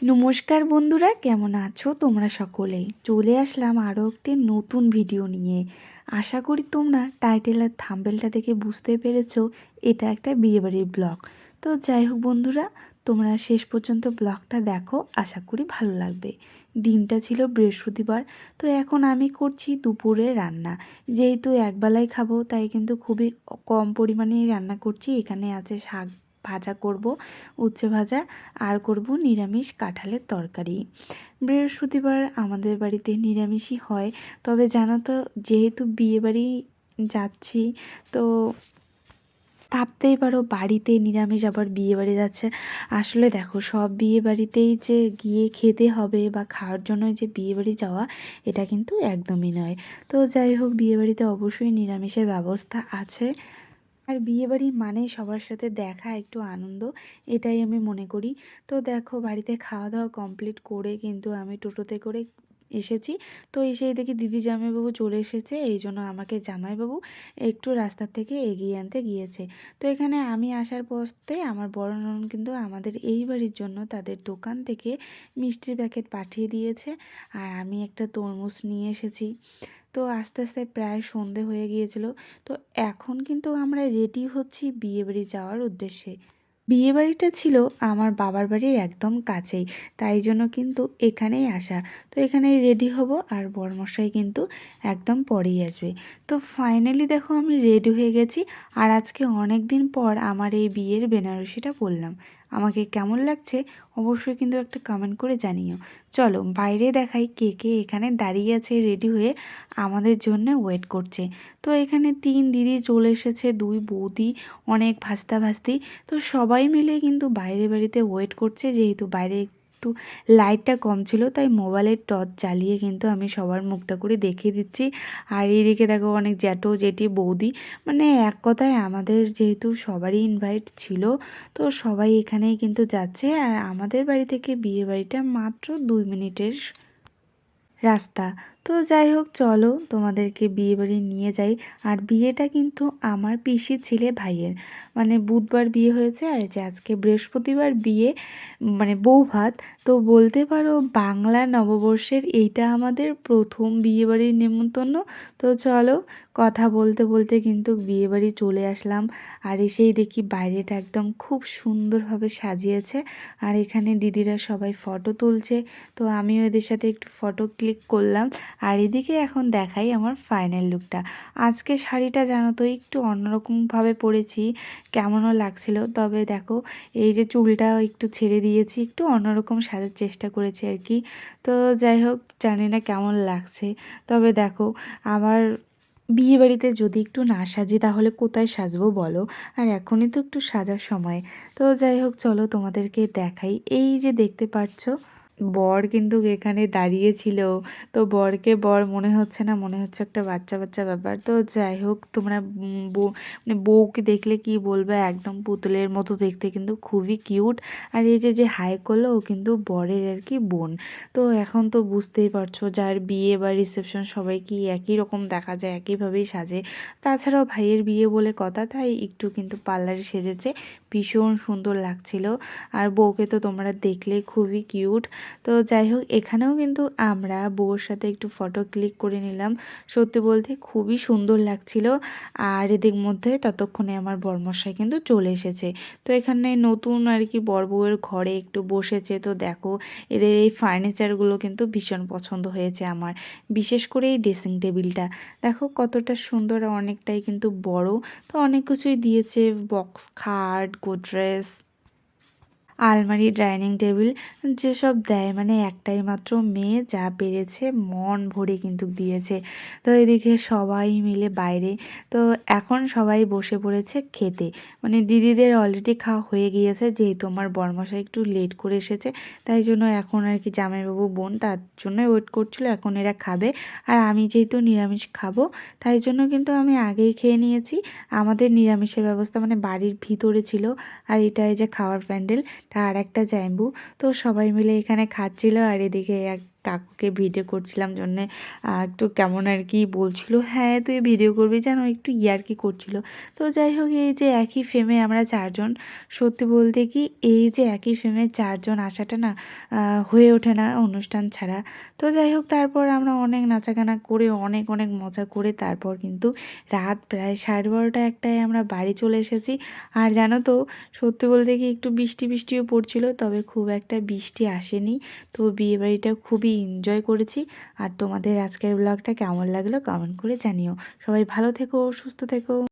নমস্কার বন্ধুরা, কেমন আছো তোমরা সকলেই? চলে আসলাম আরও একটি নতুন ভিডিও নিয়ে। আশা করি তোমরা টাইটেল আর থাম্বনেলটা দেখে বুঝতে পেরেছো এটা একটা বিয়েবাড়ির ব্লগ। তো যাই হোক বন্ধুরা, তোমরা শেষ পর্যন্ত ব্লগটা দেখো, আশা করি ভালো লাগবে। দিনটা ছিল বৃহস্পতিবার। তো এখন আমি করছি দুপুরে রান্না। যেহেতু একবেলাই খাবো তাই কিন্তু খুবই কম পরিমাণেই রান্না করছি। এখানে আছে শাক ভাজা করব, উচ্ছে ভাজা, আর করব নিরামিষ কাঁঠালের তরকারি। বৃহস্পতিবার আমাদের বাড়িতে নিরামিষই হয়। তবে জানো তো, যেহেতু বিয়েবাড়ি যাচ্ছি, তো ভাবতেই পারো বাড়িতে নিরামিষ আবার বিয়েবাড়ি যাচ্ছে। আসলে দেখো, সব বিয়েবাড়িতেই যে গিয়ে খেতে হবে বা খাওয়ার জন্য যে বিয়েবাড়ি যাওয়া, এটা কিন্তু একদমই নয়। তো যাই হোক, বিয়েবাড়িতে অবশ্যই নিরামিষের ব্যবস্থা আছে। আর বিয়েবাড়ি মানে সবার সাথে দেখা, একটু আনন্দ, এটাই আমি মনে করি। তো দেখো, বাড়িতে খাওয়া দাওয়া কমপ্লিট করে কিন্তু আমি টোটোতে করে এসেছি। তো এসেই দেখি দিদি জামাইবাবু চলে এসেছে, এই জন্য আমাকে জামাইবাবু একটু রাস্তার থেকে এগিয়ে আনতে গিয়েছে। তো এখানে আমি আসার পথে আমার বড় ননদ কিন্তু আমাদের এই বাড়ির জন্য তাদের দোকান থেকে মিষ্টির প্যাকেট পাঠিয়ে দিয়েছে। আর আমি একটা তরমুজ নিয়ে এসেছি। তো আস্তে আস্তে প্রায় সন্ধে হয়ে গিয়েছিল। তো এখন কিন্তু আমরা রেডি হচ্ছি বিয়েবাড়ি যাওয়ার উদ্দেশ্যে। বিয়েবাড়িটা ছিল আমার বাবার বাড়ির একদম কাছেই, তাই জন্য কিন্তু এখানেই আসা। তো এখানেই রেডি হব, আর বরমশাই কিন্তু একদম পরেই আসবে। তো ফাইনালি দেখো, আমি রেডি হয়ে গেছি। আর আজকে অনেক দিন পর আমার এই বিয়ের বেনারসিটা পরলাম। আমাকে কেমন লাগছে অবশ্যই কিন্তু একটা কমেন্ট করে জানিও। চলো বাইরে দেখাই কে কে এখানে দাঁড়িয়ে আছে রেডি হয়ে আমাদের জন্য ওয়েট করছে। তো এখানে 3 দিদি চলে এসেছে, 2 বৌদি, অনেক ভাস্তা ভাস্তি। তো সবাই মিলে কিন্তু বাইরে বাড়িতে ওয়েট করছে। যেহেতু বাইরে একটু লাইটটা কম ছিল, তাই মোবাইলের টর্চ জ্বালিয়ে কিন্তু আমি সবার মুখটা করে দেখিয়ে দিচ্ছি। আর এইদিকে দেখো, অনেক জ্যাঠো জেঠি বৌদি, মানে এক কথায় আমাদের যেহেতু সবারই ইনভাইট ছিল, তো সবাই এখানেই কিন্তু যাচ্ছে। আর আমাদের বাড়ি থেকে বিয়ে বাড়িটা মাত্র 2 মিনিটের রাস্তা। তো যাই হোক, চলো তোমাদেরকে বিয়ে বাড়ি নিয়ে যাই। আর বিয়েটা কিন্তু আমার পিসির ছেলে ভাইয়ের, মানে বুধবার বিয়ে হয়েছে, আর যে আজকে বৃহস্পতিবার বিয়ে, মানে বৌভাত। তো বলতে পারো বাংলা নববর্ষের এইটা আমাদের প্রথম বিয়েবাড়ির নেমন্তন্ন। তো চলো, কথা বলতে বলতে কিন্তু বিয়েবাড়ি চলে আসলাম। আর এসেই দেখি বাইরেটা একদম খুব সুন্দরভাবে সাজিয়েছে। আর এখানে দিদিরা সবাই ফটো তুলছে। তো আমিও এদের সাথে একটু ফটো ক্লিক করলাম। আর এদিকে এখন দেখাই আমার ফাইনাল লুকটা। আজকে শাড়িটা জানো তো একটু অন্যরকমভাবে পরেছি, কেমনও লাগছিল। তবে দেখো, এই যে চুলটা একটু ছেড়ে দিয়েছি, একটু অন্যরকম সাজার চেষ্টা করেছি আর কি। তো যাই হোক, জানি না কেমন লাগছে। তবে দেখো, আমার বিয়েবাড়িতে যদি একটু না সাজি তাহলে কোথায় সাজবো বলো? আর এখনই তো একটু সাজার সময়। তো যাই হোক, চলো তোমাদেরকে দেখাই। এই যে দেখতে পাচ্ছ, বর কিন্তু এখানে দাঁড়িয়েছিল। তো বরকে বর মনে হচ্ছে না, মনে হচ্ছে একটা বাচ্চা বাচ্চা ব্যাপার। তো যাই হোক, তোমরা মানে বউকে দেখলে কি বলবে, একদম পুতুলের মতো দেখতে, কিন্তু খুবই কিউট। আর এই যে যে হাই করলো, ও কিন্তু বরের আর কি বোন। তো এখন তো বুঝতেই পারছো, যার বিয়ে বা রিসেপশন সবাই কি একই রকম দেখা যায়, একইভাবেই সাজে। তাছাড়াও ভাইয়ের বিয়ে বলে কথা, তাই একটু কিন্তু পার্লারে সেজেছে, ভীষণ সুন্দর লাগছিল। আর বউকে তো তোমরা দেখলে, খুবই কিউট। তো যাই হোক, এখানেও কিন্তু আমরা বউর সাথে একটু ফটো ক্লিক করে নিলাম। সত্যি বলতে খুবই সুন্দর লাগছিল। আর এদিক মধ্যে ততক্ষণে আমার বরমশাই কিন্তু চলে এসেছে। তো এখানে নতুন আর কি বর বউয়ের ঘরে একটু বসেছে। তো দেখো, এদের এই ফার্নিচারগুলো কিন্তু ভীষণ পছন্দ হয়েছে আমার। বিশেষ করে এই ড্রেসিং টেবিলটা দেখো কতটা সুন্দর, অনেকটাই কিন্তু বড়। তো অনেক কিছুই দিয়েছে, বক্স খাট, গোদরেজ, আলমারি, ডাইনিং টেবিল, যেসব দেয়, মানে একটাই মাত্র মেয়ে, যা পেরেছে মন ভরে কিন্তু দিয়েছে। তো এদিকে সবাই মিলে বাইরে, তো এখন সবাই বসে পড়েছে খেতে। মানে দিদিদের অলরেডি খাওয়া হয়ে গিয়েছে, যেহেতু আমার বরমশাই একটু লেট করে এসেছে, তাই জন্য এখন আর কি জামাইবাবু বোন তার জন্যই ওয়েট করছিল, এখন এরা খাবে। আর আমি যেহেতু নিরামিষ খাবো, তাই জন্য কিন্তু আমি আগেই খেয়ে নিয়েছি। আমাদের নিরামিষের ব্যবস্থা মানে বাড়ির ভিতরে ছিল। আর এটাই যে খাওয়ার প্যান্ডেল, আর একটা জ্যাম্বু। তো সবাই মিলে এখানে খাচ্ছিল। আর এদিকে এক কাকুকে ভিডিও করছিলাম জন্যে একটু কেমন আর কি বলছিল, হ্যাঁ তুই ভিডিও করবি যেন একটু ইয়ার্কি করছিল। তো যাই হোক, এই যে একই ফ্রেমে আমরা চারজন, সত্যি বলতে কি এই যে একই ফ্রেমে চারজন আসাটা না হয়ে ওঠে না অনুষ্ঠান ছাড়া। তো যাই হোক, তারপর আমরা অনেক নাচাগানা করে অনেক অনেক মজা করে তারপর কিন্তু রাত প্রায় 12:30 একটায় আমরা বাড়ি চলে এসেছি। আর জানো তো, সত্যি বলতে কি একটু বৃষ্টি বৃষ্টিও পড়ছিল, তবে খুব একটা বৃষ্টি আসেনি। তো বিয়েবাড়িটা খুবই এনজয় করেছি। আর তোমাদের আজকের ব্লগটা কেমন লাগলো কমেন্ট করে জানিও। সবাই ভালো থেকো, সুস্থ থেকো।